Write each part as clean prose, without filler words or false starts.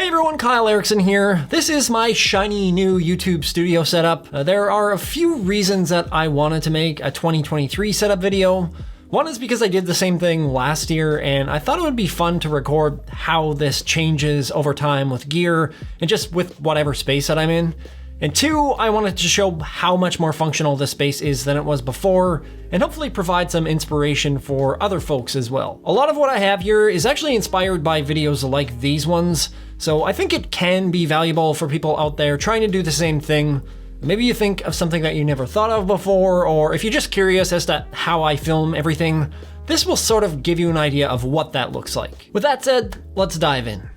Hey everyone, Kyle Erickson here. This is my shiny new YouTube studio setup. There are a few reasons that I wanted to make a 2023 setup video. One is because I did the same thing last year and I thought it would be fun to record how this changes over time with gear and just with whatever space that I'm in. And two, I wanted to show how much more functional this space is than it was before, and hopefully provide some inspiration for other folks as well. A lot of what I have here is actually inspired by videos like these ones, so I think it can be valuable for people out there trying to do the same thing. Maybe you think of something that you never thought of before, or if you're just curious as to how I film everything, this will sort of give you an idea of what that looks like. With that said, let's dive in.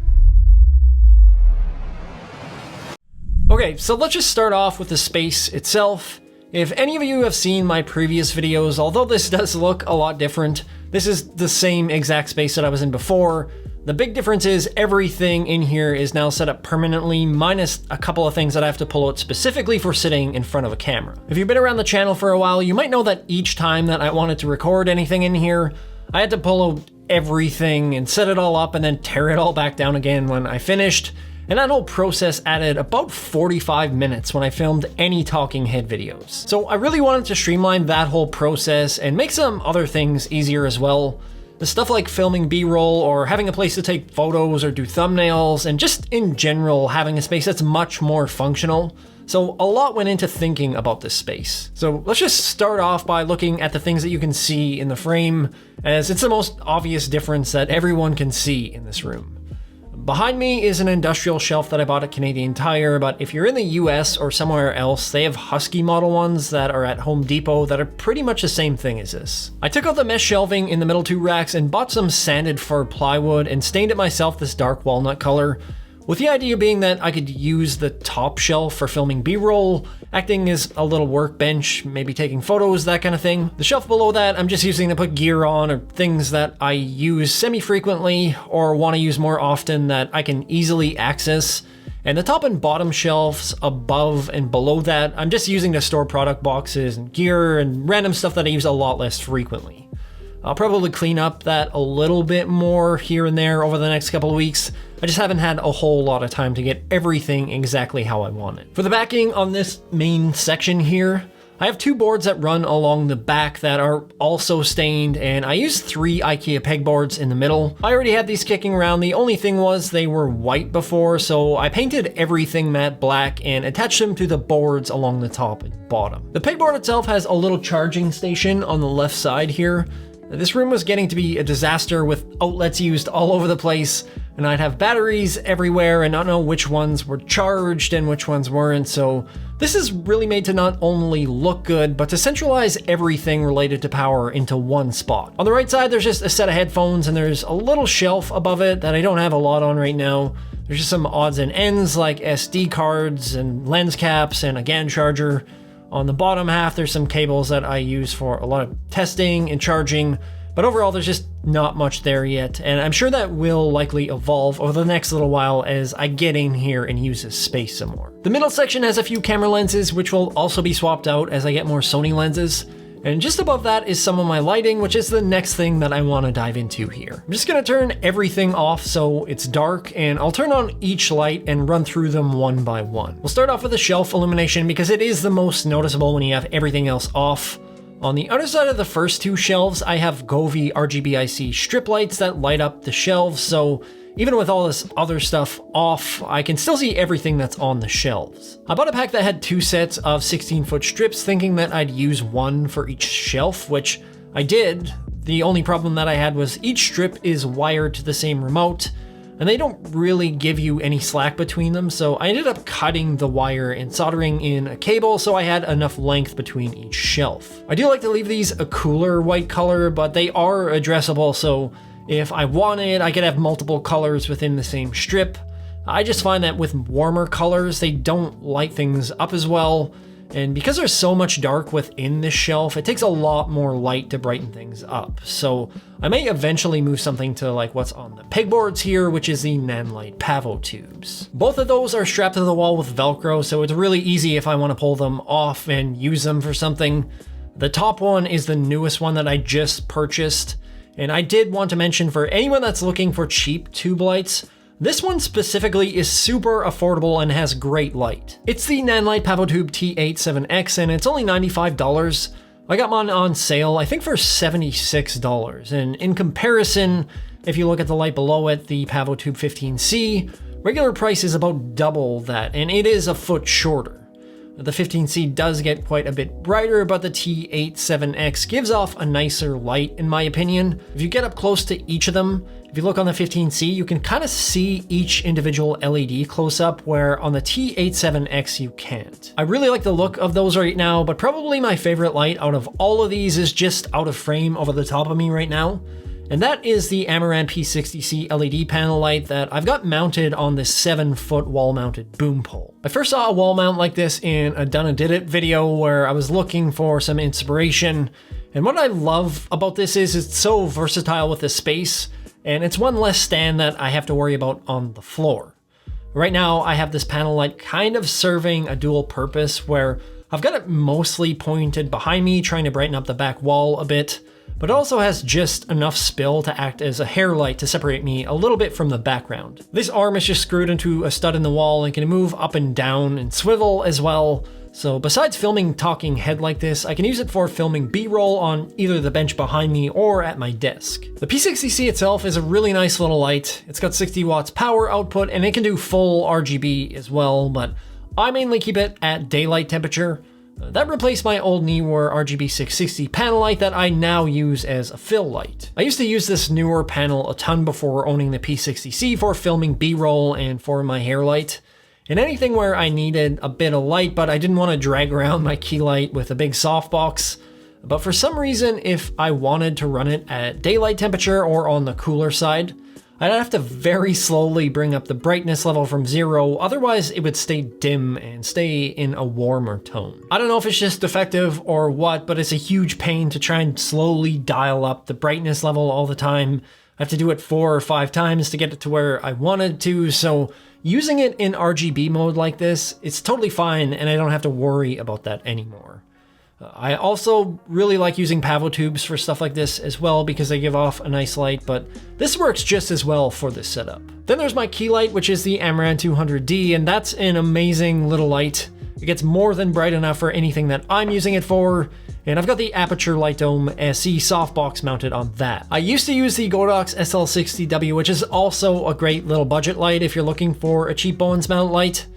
Okay, so let's just start off with the space itself. If any of you have seen my previous videos, although this does look a lot different, this is the same exact space that I was in before. The big difference is everything in here is now set up permanently, minus a couple of things that I have to pull out specifically for sitting in front of a camera. If you've been around the channel for a while, you might know that each time that I wanted to record anything in here, I had to pull out everything and set it all up and then tear it all back down again when I finished. And that whole process added about 45 minutes when I filmed any talking head videos. So I really wanted to streamline that whole process and make some other things easier as well. The stuff like filming B-roll or having a place to take photos or do thumbnails, and just in general having a space that's much more functional. So a lot went into thinking about this space. So let's just start off by looking at the things that you can see in the frame, as it's the most obvious difference that everyone can see in this room. Behind me is an industrial shelf that I bought at Canadian Tire, but if you're in the US or somewhere else, they have Husky model ones that are at Home Depot that are pretty much the same thing as this. I took out the mesh shelving in the middle two racks and bought some sanded fir plywood and stained it myself this dark walnut color, with the idea being that I could use the top shelf for filming B-roll, acting as a little workbench, maybe taking photos, that kind of thing. The shelf below that I'm just using to put gear on or things that I use semi-frequently or want to use more often that I can easily access. And the top and bottom shelves above and below that, I'm just using to store product boxes and gear and random stuff that I use a lot less frequently. I'll probably clean up that a little bit more here and there over the next couple of weeks. I just haven't had a whole lot of time to get everything exactly how I want it. For the backing on this main section here, I have two boards that run along the back that are also stained, and I used 3 IKEA pegboards in the middle. I already had these kicking around. The only thing was they were white before, so I painted everything matte black and attached them to the boards along the top and bottom. The pegboard itself has a little charging station on the left side here. This room was getting to be a disaster with outlets used all over the place, and I'd have batteries everywhere and not know which ones were charged and which ones weren't, so this is really made to not only look good, but to centralize everything related to power into one spot. On the right side, there's just a set of headphones and there's a little shelf above it that I don't have a lot on right now. There's just some odds and ends like SD cards and lens caps and a GAN charger. On the bottom half, there's some cables that I use for a lot of testing and charging, but overall there's just not much there yet, and I'm sure that will likely evolve over the next little while as I get in here and use this space some more. The middle section has a few camera lenses, which will also be swapped out as I get more Sony lenses. And just above that is some of my lighting, which is the next thing that I want to dive into here. I'm just going to turn everything off so it's dark, and I'll turn on each light and run through them one by one. We'll start off with the shelf illumination because it is the most noticeable when you have everything else off. On the other side of the first two shelves, I have Govee RGBIC strip lights that light up the shelves, so even with all this other stuff off, I can still see everything that's on the shelves. I bought a pack that had 2 sets of 16-foot strips, thinking that I'd use one for each shelf, which I did. The only problem that I had was each strip is wired to the same remote, and they don't really give you any slack between them, so I ended up cutting the wire and soldering in a cable so I had enough length between each shelf. I do like to leave these a cooler white color, but they are addressable, so if I wanted, I could have multiple colors within the same strip. I just find that with warmer colors, they don't light things up as well. And because there's so much dark within this shelf, it takes a lot more light to brighten things up. So I may eventually move something to like what's on the pegboards here, which is the Nanlite Pavo tubes. Both of those are strapped to the wall with Velcro, so it's really easy if I want to pull them off and use them for something. The top one is the newest one that I just purchased. And I did want to mention, for anyone that's looking for cheap tube lights, This one specifically is super affordable and has great light. It's the Nanlite PavoTube T87X and it's only $95. I got mine on sale, I think for $76. And in comparison, if you look at the light below it, the PavoTube 15C, regular price is about double that, and it is a foot shorter. The 15C does get quite a bit brighter, but the T87X gives off a nicer light in my opinion. If you get up close to each of them, if you look on the 15C, you can kind of see each individual LED close up, where on the T87X you can't. I really like the look of those right now, but probably my favorite light out of all of these is just out of frame over the top of me right now. And that is the Amaran P60C LED panel light that I've got mounted on this 7-foot wall-mounted boom pole. I first saw a wall mount like this in a Done and Did It video where I was looking for some inspiration. And what I love about this is it's so versatile with the space, and it's one less stand that I have to worry about on the floor. Right now, I have this panel light kind of serving a dual purpose where I've got it mostly pointed behind me, trying to brighten up the back wall a bit, but it also has just enough spill to act as a hair light to separate me a little bit from the background. This arm is just screwed into a stud in the wall and can move up and down and swivel as well. So besides filming talking head like this, I can use it for filming B-roll on either the bench behind me or at my desk. The P60C itself is a really nice little light. It's got 60 watts power output and it can do full RGB as well, but I mainly keep it at daylight temperature. That replaced my old Neewer RGB 660 panel light that I now use as a fill light. I used to use this newer panel a ton before owning the P60C for filming B-roll and for my hair light. And anything where I needed a bit of light, but I didn't want to drag around my key light with a big softbox. But for some reason, if I wanted to run it at daylight temperature or on the cooler side, I'd have to very slowly bring up the brightness level from 0, otherwise it would stay dim and stay in a warmer tone. I don't know if it's just defective or what, but it's a huge pain to try and slowly dial up the brightness level all the time. I have to do it 4 or 5 times to get it to where I wanted to, so using it in RGB mode like this, it's totally fine and I don't have to worry about that anymore. I also really like using PavoTubes for stuff like this as well because they give off a nice light, but this works just as well for this setup. Then there's my key light, which is the Amaran 200D, and that's an amazing little light. It gets more than bright enough for anything that I'm using it for, and I've got the Aperture Light Dome SE softbox mounted on that. I used to use the Godox SL60W, which is also a great little budget light if you're looking for a cheap Bowens mount light,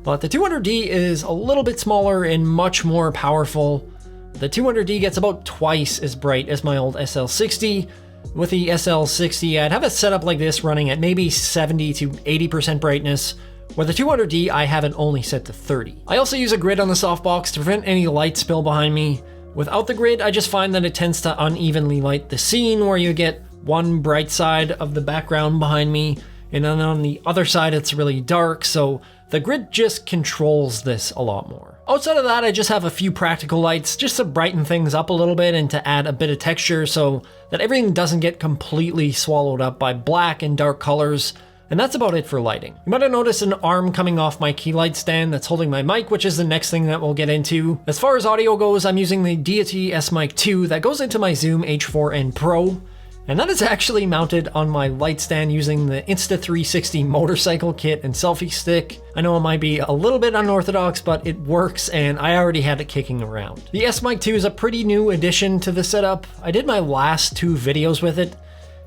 but the 200D is a little bit smaller and much more powerful. The 200D gets about twice as bright as my old SL60. With the SL60, I'd have it set up like this running at maybe 70 to 80% brightness, where the 200D I have it only set to 30. I also use a grid on the softbox to prevent any light spill behind me. Without the grid, I just find that it tends to unevenly light the scene, where you get one bright side of the background behind me, and then on the other side it's really dark, so the grid just controls this a lot more. Outside of that, I just have a few practical lights just to brighten things up a little bit and to add a bit of texture so that everything doesn't get completely swallowed up by black and dark colors. And that's about it for lighting. You might have noticed an arm coming off my key light stand that's holding my mic, which is the next thing that we'll get into. As far as audio goes, I'm using the Deity S-Mic 2 that goes into my Zoom H4n Pro. And that is actually mounted on my light stand using the Insta360 motorcycle kit and selfie stick. I know it might be a little bit unorthodox, but it works and I already had it kicking around. The S-Mic 2 is a pretty new addition to the setup. I did my last 2 videos with it.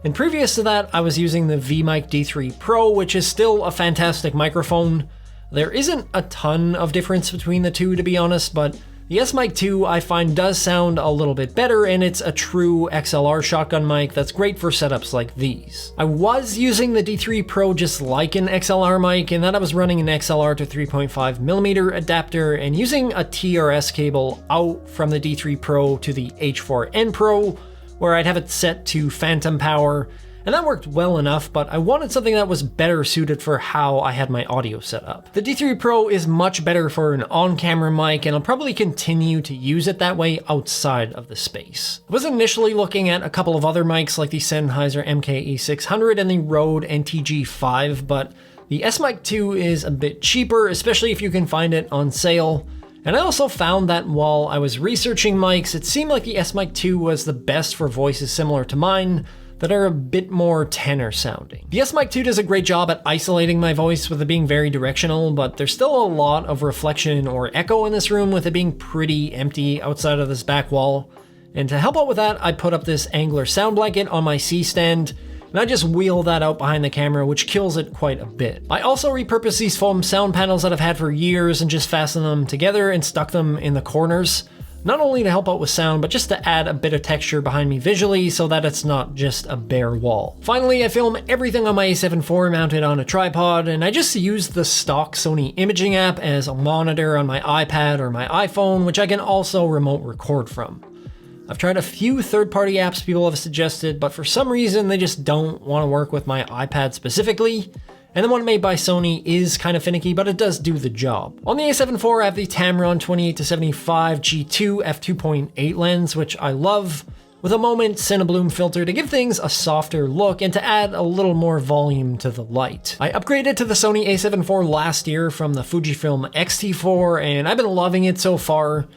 And previous to that, I was using the V-Mic D3 Pro, which is still a fantastic microphone. There isn't a ton of difference between the two, to be honest, but the S-Mic 2 I find does sound a little bit better, and it's a true XLR shotgun mic that's great for setups like these. I was using the D3 Pro just like an XLR mic, in that I was running an XLR to 3.5mm adapter and using a TRS cable out from the D3 Pro to the H4n Pro, where I'd have it set to phantom power, and that worked well enough, but I wanted something that was better suited for how I had my audio set up. The D3 Pro is much better for an on-camera mic, and I'll probably continue to use it that way outside of the space. I was initially looking at a couple of other mics like the Sennheiser MKE600 and the Rode NTG5, but the S-Mic 2 is a bit cheaper, especially if you can find it on sale. And I also found that while I was researching mics, it seemed like the S-Mic 2 was the best for voices similar to mine, that are a bit more tenor sounding. The S-Mic 2 does a great job at isolating my voice with it being very directional, but there's still a lot of reflection or echo in this room with it being pretty empty outside of this back wall. And to help out with that, I put up this Angler sound blanket on my C-stand, and I just wheel that out behind the camera, which kills it quite a bit. I also repurposed these foam sound panels that I've had for years and just fastened them together and stuck them in the corners, not only to help out with sound, but just to add a bit of texture behind me visually so that it's not just a bare wall. Finally, I film everything on my a7 IV mounted on a tripod, and I just use the stock Sony imaging app as a monitor on my iPad or my iPhone, which I can also remote record from. I've tried a few third-party apps people have suggested, but for some reason they just don't want to work with my iPad specifically, and the one made by Sony is kind of finicky, but it does do the job. On the a7 IV, I have the Tamron 28-75 G2 f2.8 lens, which I love, with a Moment Cinebloom filter to give things a softer look and to add a little more volume to the light. I upgraded to the Sony a7 IV last year from the Fujifilm X-T4, and I've been loving it so far.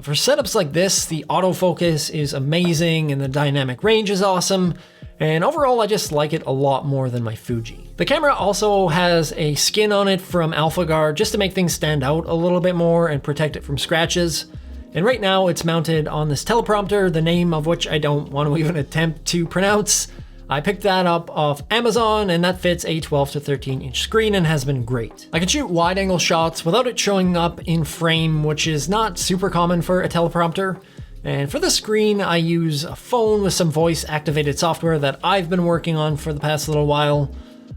For setups like this, the autofocus is amazing and the dynamic range is awesome, and overall I just like it a lot more than my Fuji. The camera also has a skin on it from AlphaGuard just to make things stand out a little bit more and protect it from scratches. And right now it's mounted on this teleprompter, the name of which I don't want to even attempt to pronounce. I picked that up off Amazon, and that fits a 12 to 13 inch screen and has been great. I can shoot wide angle shots without it showing up in frame, which is not super common for a teleprompter. And for the screen, I use a phone with some voice activated software that I've been working on for the past little while.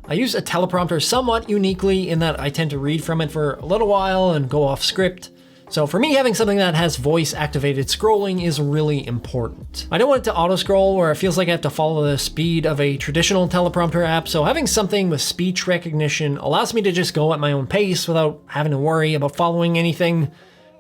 I use a teleprompter somewhat uniquely in that I tend to read from it for a little while and go off script. So for me, having something that has voice-activated scrolling is really important. I don't want it to auto-scroll where it feels like I have to follow the speed of a traditional teleprompter app, so having something with speech recognition allows me to just go at my own pace without having to worry about following anything.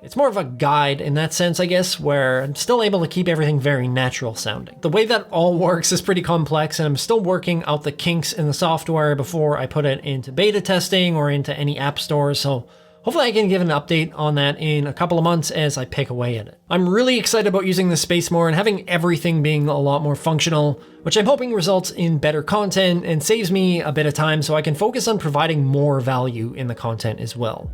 It's more of a guide in that sense, I guess, where I'm still able to keep everything very natural sounding. The way that all works is pretty complex, and I'm still working out the kinks in the software before I put it into beta testing or into any app stores, so hopefully I can give an update on that in a couple of months as I pick away at it. I'm really excited about using this space more and having everything being a lot more functional, which I'm hoping results in better content and saves me a bit of time so I can focus on providing more value in the content as well.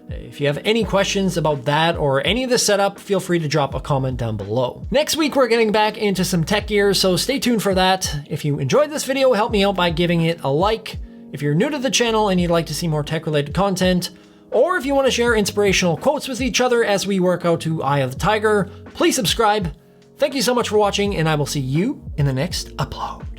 If you have any questions about that or any of the setup, feel free to drop a comment down below. Next week, we're getting back into some tech gear, so stay tuned for that. If you enjoyed this video, help me out by giving it a like. If you're new to the channel and you'd like to see more tech-related content, or if you want to share inspirational quotes with each other as we work out to Eye of the Tiger, please subscribe. Thank you so much for watching, and I will see you in the next upload.